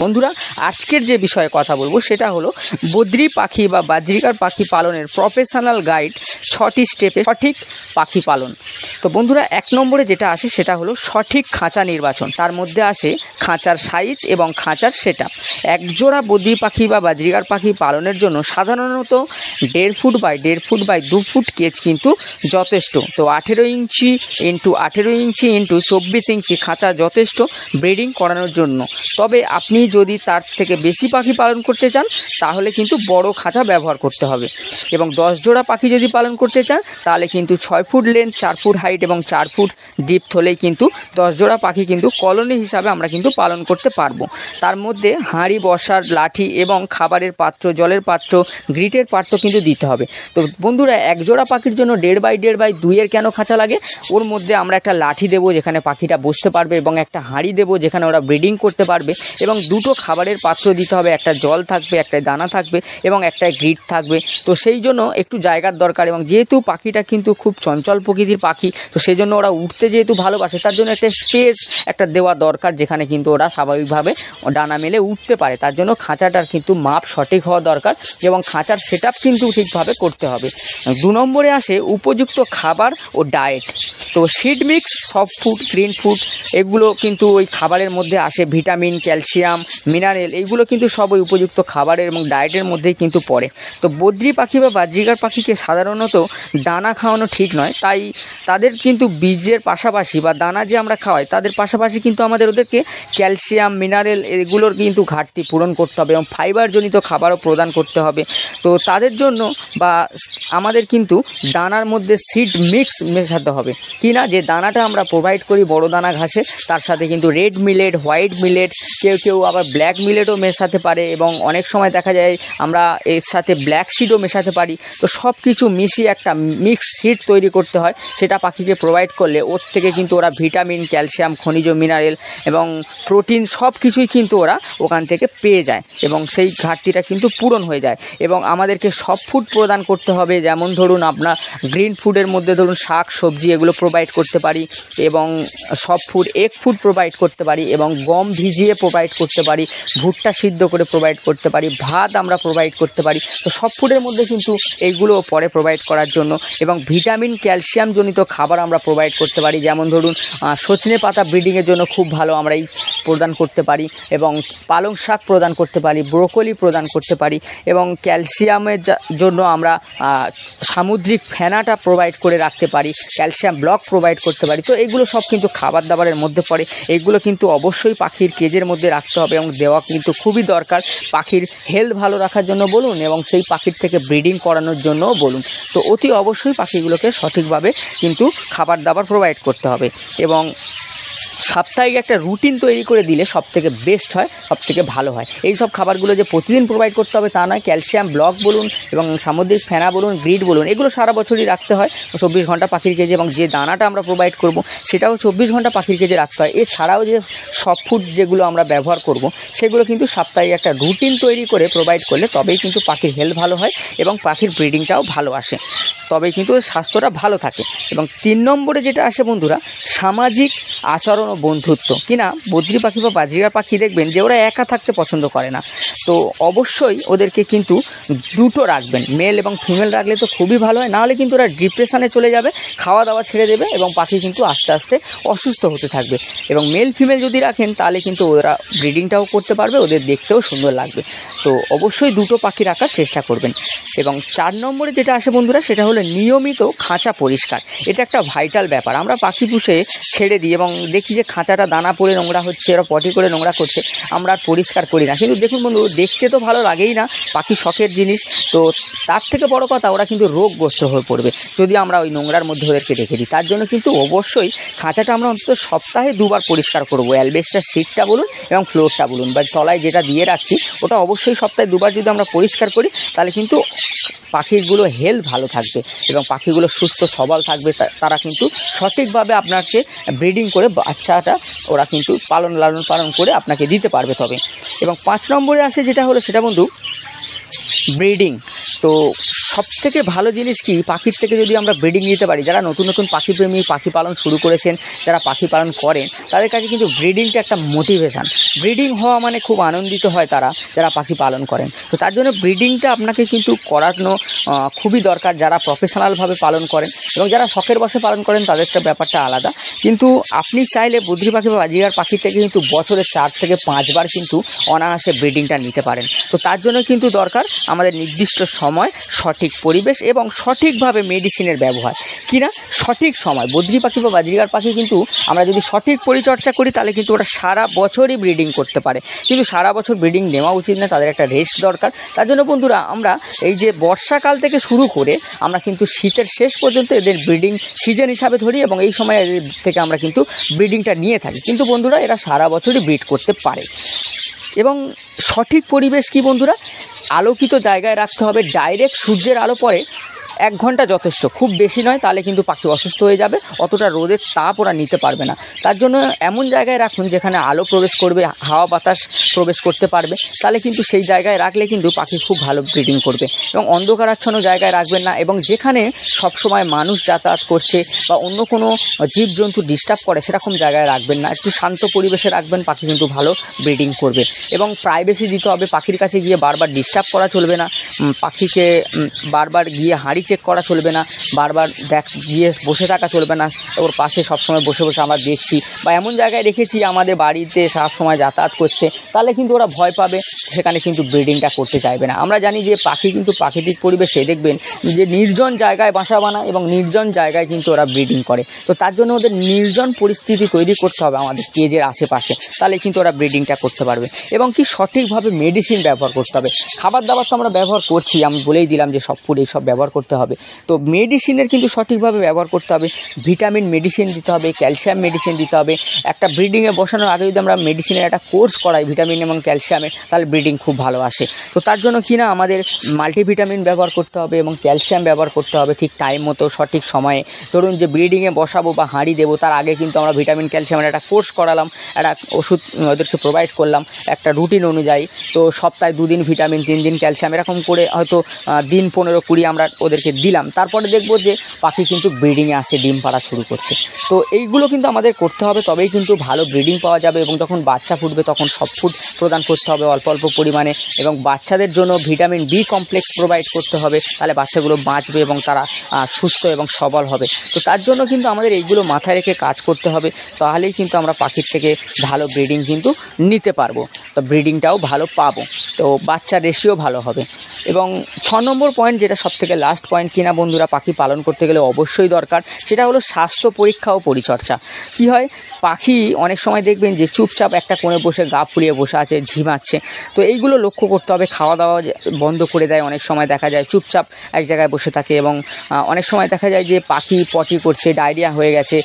বন্ধুরা আজকের যে বিষয়ে কথা বলবো সেটা হলো বদ্রি পাখি বা বাজরিকার পাখি পালনের প্রফেশনাল গাইড 6টি স্টেপে সঠিক পাখি পালন। তো বন্ধুরা 1 নম্বরে যেটা আসে সেটা হলো সঠিক খাঁচা নির্বাচন। তার মধ্যে আসে খাঁচার সাইজ এবং খাঁচার সেটআপ। একজোড়া বদ্রি পাখি বা বাজরিকার পাখি পালনের জন্য সাধারণত 1.5 foot by 1.5 foot by 2 foot cage কিন্তু যথেষ্ট। তো 18 ইঞ্চি ইন্টু 18 ইঞ্চি ইন্টু 24 ইঞ্চি খাঁচা যথেষ্ট ব্রিডিং করানোর জন্য। তবে আপনি যদি তার থেকে বেশি পাখি পালন করতে চান তাহলে কিন্তু বড় খাঁচা ব্যবহার করতে হবে। এবং 10 জোড়া পাখি যদি পালন করতে চান তাহলে কিন্তু 6 ফুট লেন্থ, 4 ফুট হাইট এবং 4 ফুট ডিপথ হলেই কিন্তু 10 জোড়া পাখি কিন্তু কলোনি হিসাবে আমরা কিন্তু পালন করতে পারবো। তার মধ্যে হাঁড়ি, বসার লাঠি এবং খাবারের পাত্র, জলের পাত্র, গ্রিটের পাত্র কিন্তু দিতে হবে। তো বন্ধুরা এক জোড়া পাখির জন্য 1.5 বাই 1.5 বাই 2 এর কেন খাঁচা লাগে? ওর মধ্যে আমরা একটা লাঠি দেবো যেখানে পাখিটা বসতে পারবে এবং একটা হাঁড়ি দেবো যেখানে ওরা ব্রিডিং করতে পারবে এবং 2টো খাবারের পাত্র দিতে হবে, একটা জল থাকবে, একটা দানা থাকবে এবং একটা গ্রিট থাকবে। তো সেই জন্য একটু জায়গার দরকার এবং যেহেতু পাখিটা কিন্তু খুব চঞ্চল প্রকৃতির পাখি, তো সেই জন্য ওরা উঠতে যেহেতু ভালোবাসে তার জন্য একটা স্পেস একটা দেওয়া দরকার যেখানে কিন্তু ওরা স্বাভাবিকভাবে ডানা মেলে উঠতে পারে। তার জন্য খাঁচাটার কিন্তু মাপ সঠিক হওয়া দরকার এবং খাঁচার সেটআপ কিন্তু ঠিকভাবে করতে হবে। 2 নম্বরে আসে উপযুক্ত খাবার ও ডায়েট। তো seed mix, soft food, green food এগুলো কিন্তু ওই খাবারের মধ্যে আসে। ভিটামিন, ক্যালসিয়াম, মিনারেল এইগুলো কিন্তু সব ওই উপযুক্ত খাবারের এবং ডায়েটের মধ্যেই কিন্তু পড়ে। তো বদ্রি পাখি বা বাজরিকার পাখিকে সাধারণত দানা খাওয়ানো ঠিক নয়, তাই তাদের কিন্তু বীজের পাশাপাশি বা দানা যে আমরা খাওয়াই তাদের পাশাপাশি কিন্তু আমাদের ওদেরকে ক্যালসিয়াম, মিনারেল এগুলোর কিন্তু ঘাটতি পূরণ করতে হবে এবং ফাইবারজনিত খাবারও প্রদান করতে হবে। তো তাদের জন্য বা আমাদের কিন্তু দানার মধ্যে সিড মিক্স মেশাতে হবে, কি না যে দানাটা আমরা প্রোভাইড করি বড় দানা ঘাসে, তার সাথে কিন্তু রেড মিলেট, হোয়াইট মিলেট, কেউ আবার ব্ল্যাক মিলেটও মেশাতে পারে এবং অনেক সময় দেখা যায় আমরা এর সাথে ব্ল্যাক সিডও মেশাতে পারি। তো সব কিছু মিশিয়ে একটা মিক্স সিড তৈরি করতে হয়, সেটা পাখিকে প্রোভাইড করলে ওর থেকে কিন্তু ওরা ভিটামিন, ক্যালসিয়াম, খনিজ, মিনারেল এবং প্রোটিন সব কিছুই কিন্তু ওরা ওখান থেকে পেয়ে যায় এবং সেই ঘাটতিটা কিন্তু পূরণ হয়ে যায়। এবং আমাদেরকে সব ফুড প্রদান করতে হবে, যেমন ধরুন আপনার গ্রিন ফুডের মধ্যে ধরুন শাক সবজি এগুলো প্রোভাইড করতে পারি এবং সব ফুড এগ ফুড প্রোভাইড করতে পারি এবং গম ভিজিয়ে প্রোভাইড করতে পারি, ভুট্টা সিদ্ধ করে প্রোভাইড করতে পারি, ভাত আমরা প্রোভাইড করতে পারি। তো সব ফুডের মধ্যে কিন্তু এইগুলো পরে প্রোভাইড করার জন্য এবং ভিটামিন, ক্যালসিয়াম জনিত খাবার আমরা প্রোভাইড করতে পারি, যেমন ধরুন সজনে পাতা ব্রিডিংয়ের জন্য খুব ভালো আমরা এই প্রদান করতে পারি এবং পালং শাক প্রদান করতে পারি, ব্রোকলি প্রদান করতে পারি এবং ক্যালসিয়ামের জন্য আমরা সামুদ্রিক ফেনাটা প্রোভাইড করে রাখতে পারি, ক্যালসিয়াম ব্লক প্রোভাইড করতে পারি। তো এইগুলো সব কিন্তু খাবার দাবারের মধ্যে পড়ে। এইগুলো কিন্তু অবশ্যই পাখির কেজের মধ্যে রাখতে হবে এবং দেওয়া কিন্তু খুবই দরকার, পাখির হেলথ ভালো রাখার জন্য বলুন এবং সেই পাখির থেকে ব্রিডিং করানোর জন্যও বলুন। তো অতি অবশ্যই পাখিগুলোকে সঠিকভাবে কিন্তু খাবার দাবার প্রোভাইড করতে হবে এবং সাপ্তাহিক একটা রুটিন তৈরি করে দিলে সবথেকে বেস্ট হয়, সবথেকে ভালো হয়। এই সব খাবারগুলো যে প্রতিদিন প্রোভাইড করতে হবে তা নয়, ক্যালসিয়াম ব্লক বলুন এবং সামুদ্রিক ফেনা বলুন, গ্রিড বলুন, এগুলো সারা বছরই রাখতে হয় 24 ঘন্টা পাখির কেজে এবং যে দানাটা আমরা প্রোভাইড করব সেটাও 24 ঘন্টা পাখির কেজে রাখতে হয়। এছাড়াও যে সব ফুড যেগুলো আমরা ব্যবহার করব সেগুলো কিন্তু সাপ্তাহিক একটা রুটিন তৈরি করে প্রোভাইড করলে তবেই কিন্তু পাখির হেলথ ভালো হয় এবং পাখির ব্রিডিংটাও ভালো আসে, তবেই কিন্তু স্বাস্থ্যটা ভালো থাকে। এবং 3 নম্বরে যেটা আসে বন্ধুরা সামাজিক আচরণ ও বন্ধুত্ব, কিনা বদ্রি পাখি বা বাজরিকার পাখি দেখবেন যে ওরা একা থাকতে পছন্দ করে না। তো অবশ্যই ওদেরকে কিন্তু 2টো রাখবেন, মেল এবং ফিমেল রাখলে তো খুবই ভালো হয়, নাহলে কিন্তু ওরা ডিপ্রেশনে চলে যাবে, খাওয়া দাওয়া ছেড়ে দেবে এবং পাখি কিন্তু আস্তে আস্তে অসুস্থ হতে থাকবে। এবং মেল ফিমেল যদি রাখেন তাহলে কিন্তু ওরা ব্রিডিংটাও করতে পারবে, ওদের দেখতেও সুন্দর লাগবে। তো অবশ্যই 2টো পাখি রাখার চেষ্টা করবেন। এবং 4 নম্বরে যেটা আসে বন্ধুরা সেটা হলো নিয়মিত খাঁচা পরিষ্কার। এটা একটা ভাইটাল ব্যাপার। আমরা পাখি পুষে ছেড়ে দিই এবং দেখি যে খাঁচাটা দানা পড়ে নোংরা হচ্ছে, ওরা পটি করে নোংরা করছে, আমরা আর পরিষ্কার করি না। কিন্তু দেখুন বন্ধু, দেখতে তো ভালো লাগেই না, পাখি শখের জিনিস। তো তার থেকে বড় কথা ওরা কিন্তু রোগগ্রস্ত হয়ে পড়বে যদি আমরা ওই নোংরার মধ্যে ওদেরকে রেখে দিই। তার জন্য কিন্তু অবশ্যই খাঁচাটা আমরা অন্তত সপ্তাহে 2 বার পরিষ্কার করবো। অ্যালবেস্টার শিটটা বলুন এবং ফ্লোরটা বলুন বা তলায় যেটা দিয়ে রাখছি ওটা অবশ্যই সপ্তাহে 2 বার যদি আমরা পরিষ্কার করি তাহলে কিন্তু পাখিগুলো হেলথ ভালো থাকবে এবং পাখিগুলো সুস্থ সবল থাকবে। তারা কিন্তু সঠিকভাবে আপনাকে ব্রিডিং করে বাচ্চাটা ওরা কিন্তু লালন পালন করে আপনাকে দিতে পারবে তবে। এবং 5 নম্বরে আসে যেটা হলো সেটা বন্ধু ব্রিডিং। তো সবথেকে ভালো জিনিস কি, পাখির থেকে যদি আমরা ব্রিডিং নিতে পারি, যারা নতুন নতুন পাখি প্রেমী, পাখি পালন শুরু করেছেন, যারা পাখি পালন করেন, তাদের কাছে কিন্তু ব্রিডিংটা একটা মোটিভেশান। ব্রিডিং হওয়া মানে খুব আনন্দিত হয় তারা, যারা পাখি পালন করেন। তো তার জন্য ব্রিডিংটা আপনাকে কিন্তু করানো খুবই দরকার, যারা প্রফেশনালভাবে পালন করেন, এবং যারা শখের বশে পালন করেন তাদেরটা ব্যাপারটা আলাদা। কিন্তু আপনি চাইলে বদ্রি পাখি বা বাজিগার পাখির থেকে কিন্তু বছরে 4 থেকে 5 বার কিন্তু অনায়াসে ব্রিডিংটা নিতে পারেন। তো তার জন্য কিন্তু দরকার আমাদের নির্দিষ্ট সময়, সঠিক পরিবেশ এবং সঠিকভাবে মেডিসিনের ব্যবহার। কিনা সঠিক সময়, বদ্রি পাখি বা বাজিগার পাখি কিন্তু আমরা যদি সঠিক পরিচর্যা করি তাহলে কিন্তু ওরা সারা বছরই ব্রিডিং করতে পারে। কিন্তু সারা বছর ব্রিডিং নেওয়া উচিত না, তাদের একটা রেস্ট দরকার। তার জন্য বন্ধুরা আমরা এই যে বর্ষাকাল থেকে শুরু করে আমরা কিন্তু শীতের শেষ পর্যন্ত এদের ব্রিডিং সিজন হিসাবে ধরি, এবং এই সময় এদের থেকে আমরা কিন্তু ব্রিডিংটা নিয়ে থাকি। কিন্তু বন্ধুরা এরা সারা বছরই ব্রিড করতে পারে। এবং সঠিক পরিবেশ কি বন্ধুরা, আলোকিত জায়গায় রাখতে হবে। ডাইরেক্ট সূর্যের আলো পড়ে 1 ঘন্টা যথেষ্ট, খুব বেশি নয়, তাহলে কিন্তু পাখি অসুস্থ হয়ে যাবে, অতটা রোদের তাপ ওরা নিতে পারবে না। তার জন্য এমন জায়গায় রাখুন যেখানে আলো প্রবেশ করবে, হাওয়া বাতাস প্রবেশ করতে পারবে, তাহলে কিন্তু সেই জায়গায় রাখলে কিন্তু পাখি খুব ভালো ব্রিডিং করবে। এবং অন্ধকারাচ্ছন্ন জায়গায় রাখবেন না, এবং যেখানে সবসময় মানুষ যাতায়াত করছে বা অন্য কোনো জীবজন্তু ডিস্টার্ব করে সেরকম জায়গায় রাখবেন না, একটু শান্ত পরিবেশে রাখবেন, পাখি কিন্তু ভালো ব্রিডিং করবে। এবং প্রাইভেসি দিতে হবে, পাখির কাছে গিয়ে বারবার ডিস্টার্ব করা চলবে না, পাখিকে বারবার গিয়ে হাঁড়ি চেক করা চলবে না, বারবার গিয়ে বসে থাকা চলবে না, ওর পাশে সবসময় বসে বসে আমরা দেখছি বা এমন জায়গায় রেখেছি আমাদের বাড়িতে সব সময় যাতায়াত করছে, তাহলে কিন্তু ওরা ভয় পাবে, সেখানে কিন্তু ব্রিডিংটা করতে চাইবে না। আমরা জানি যে পাখি কিন্তু প্রাকৃতিক পরিবেশে দেখবেন যে নির্জন জায়গায় বাসা বানায় এবং নির্জন জায়গায় কিন্তু ওরা ব্রিডিং করে। তো তার জন্য ওদের নির্জন পরিস্থিতি তৈরি করতে হবে আমাদের কেজের আশেপাশে, তাহলে কিন্তু ওরা ব্রিডিংটা করতে পারবে। এবং কি সঠিকভাবে মেডিসিন ব্যবহার করতে হবে। খাবার দাবার তো আমরা ব্যবহার করছি, আমি বলেই দিলাম যে সব ফুড এইসব ব্যবহার করতে হবে। তো মেডিসিনের কিন্তু সঠিকভাবে ব্যবহার করতে হবে, ভিটামিন মেডিসিন দিতে হবে, ক্যালসিয়াম মেডিসিন দিতে হবে। একটা ব্রিডিংয়ে বসানোর আগে যদি আমরা মেডিসিনের একটা কোর্স করাই ভিটামিন এবং ক্যালসিয়ামের, তাহলে ব্রিডিং খুব ভালো আসে। তো তার জন্য কি না আমাদের মাল্টিভিটামিন ব্যবহার করতে হবে এবং ক্যালসিয়াম ব্যবহার করতে হবে ঠিক টাইম মতো, সঠিক সময়ে। ধরুন যে ব্রিডিংয়ে বসাবো বা হাঁড়ি দেবো, তার আগে কিন্তু আমরা ভিটামিন ক্যালসিয়ামের একটা কোর্স করালাম, একটা ওষুধ ওদেরকে প্রোভাইড করলাম একটা রুটিন অনুযায়ী। তো সপ্তাহে 2 দিন ভিটামিন, 3 দিন ক্যালসিয়াম, এরকম করে হয়তো দিন 15-20 আমরা ওদেরকে দিলাম। তারপরে দেখবো যে পাখি কিন্তু ব্রিডিংয়ে আসে, ডিম পাড়া শুরু করছে। তো এইগুলো কিন্তু আমাদের করতে হবে, তবেই কিন্তু ভালো ব্রিডিং পাওয়া যাবে। এবং যখন বাচ্চা ফুটবে তখন সব ফুড প্রদান করতে হবে অল্প অল্প পরিমাণে, এবং বাচ্চাদের জন্য ভিটামিন বি কমপ্লেক্স প্রোভাইড করতে হবে, তাহলে বাচ্চাগুলো বাঁচবে এবং তারা সুস্থ এবং সবল হবে। তো তার জন্য কিন্তু আমাদের এইগুলো মাথায় রেখে কাজ করতে হবে, তাহলেই কিন্তু আমরা পাখির থেকে ভালো ব্রিডিং কিন্তু নিতে পারবো, তো ব্রিডিংটাও ভালো পাবো, তো বাচ্চার রেশিও ভালো হবে। এবং 6 নম্বর পয়েন্ট, যেটা সবথেকে লাস্ট পয়েন্ট কিনা বন্ধুরা পাখি পালন করতে গেলে অবশ্যই দরকার, সেটা হলো স্বাস্থ্য পরীক্ষা ও পরিচর্যা। কি হয়, পাখি অনেক সময় দেখবেন যে চুপচাপ একটা কোণে বসে গা ফুলিয়ে বসে আছে, ঝিমাচ্ছে। তো এইগুলো লক্ষ্য করতে হবে। খাওয়া দাওয়া বন্ধ করে দেয়, অনেক সময় দেখা যায় চুপচাপ এক জায়গায় বসে থাকে, এবং অনেক সময় দেখা যায় যে পাখি পটি করছে, ডায়রিয়া হয়ে গেছে,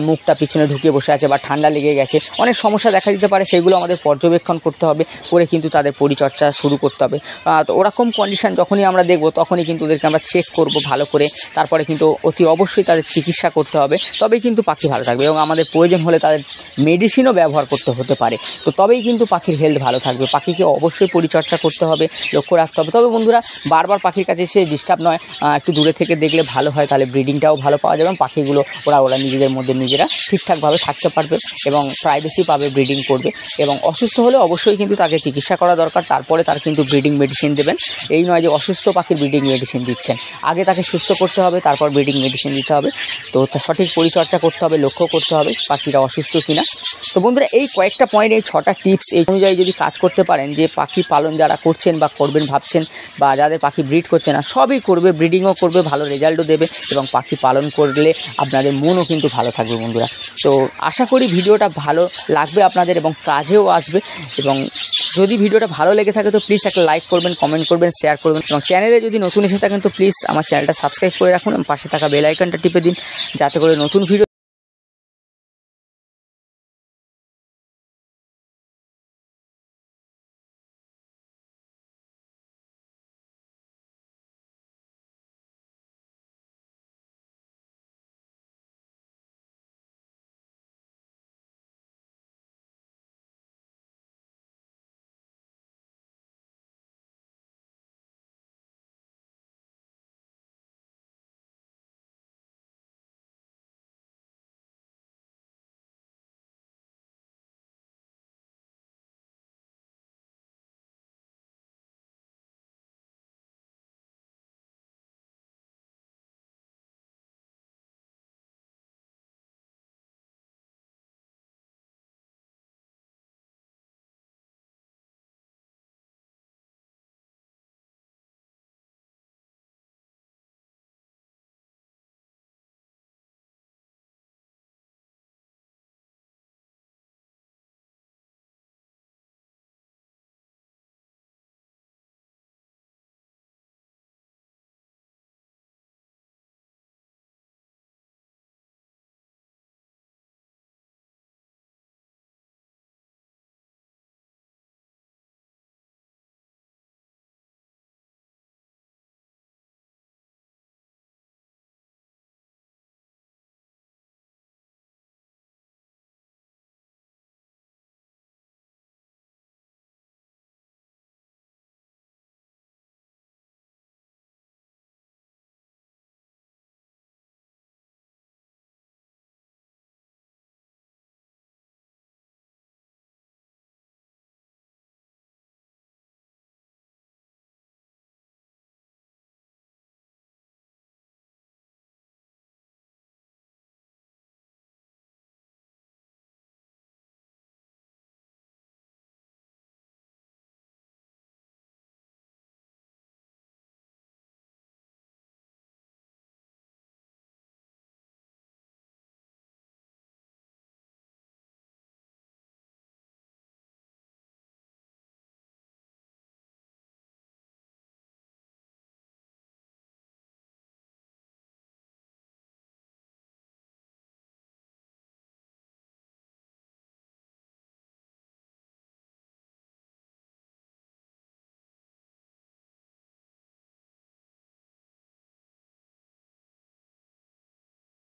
মুখটা পিছনে ঢুকে বসে আছে, বা ঠান্ডা লেগে গেছে, অনেক সমস্যা দেখা দিতে পারে। সেগুলো আমাদের পর্যবেক্ষণ করতে হবে, করে কিন্তু তাদের পরিচর্যা শুরু করতে হবে। তো ওরকম কন্ডিশন যখনই আমরা দেখব তখনই কিন্তু ওদেরকে আমরা চেক করব ভালো করে, তারপরে কিন্তু অতি অবশ্যই তাদের চিকিৎসা করতে হবে, তবেই কিন্তু পাখি ভালো থাকবে। এবং আমাদের প্রয়োজন হলে তাদের মেডিসিনও ব্যবহার করতে হতে পারে, তো তবেই কিন্তু পাখির হেলথ ভালো থাকবে। পাখিকে অবশ্যই পরিচর্যা করতে হবে, লক্ষ্য রাখতে হবে। তবে বন্ধুরা বারবার পাখির কাছে এসে ডিস্টার্ব নয়, একটু দূরে থেকে দেখলে ভালো হয়, তাহলে ব্রিডিংটাও ভালো পাওয়া যাবে। পাখিগুলো ওরা নিজেদের মধ্যে নিজেরা ঠিকঠাকভাবে থাকতে পারবে এবং প্রাইভেসি পাবে, ব্রিডিং করবে। এবং অসুস্থ হলে অবশ্যই কিন্তু তাকে চিকিৎসা করা দরকার, তারপরে তার কিন্তু ব্রিডিং মেডিসিন দেবেন। এই নয় যে অসুস্থ পাখির ব্রিডিং মেডিসিন দিচ্ছেন, আগে তাকে সুস্থ করতে হবে, তারপর ব্রিডিং মেডিসিন দিতে হবে। তো সঠিক পরিচর্যা করতে হবে, লক্ষ্য করতে হবে পাখিরা অসুস্থ কিনা। তো বন্ধুরা এই কয়েকটা পয়েন্ট, এই 6টা টিপস এই অনুযায়ী যদি কাজ করতে পারেন, যে পাখি পালন যারা করছেন বা করবেন ভাবছেন, বা যাদের পাখি ব্রিড করছে না, সবই করবে, ব্রিডিংও করবে, ভালো রেজাল্টও দেবে, এবং পাখি পালন করলে আপনাদের মনও কিন্তু ভালো থাকবে বন্ধুরা। তো আশা করি ভিডিওটা ভালো লাগবে আপনাদের এবং কাজেও আসবে। এবং যদি ভিডিওটা ভালো লেগে থাকে তো প্লিজ একটা লাইক করবেন, কমেন্ট করবেন, শেয়ার করবেন, এবং চ্যানেলে যদি নতুন এসে থাকেন তো প্লিজ আমার চ্যানেলটা সাবস্ক্রাইব করে রাখুন এবং পাশে থাকা বেল আইকনটা টিপে দিন, যাতে করে নতুন ভিডিও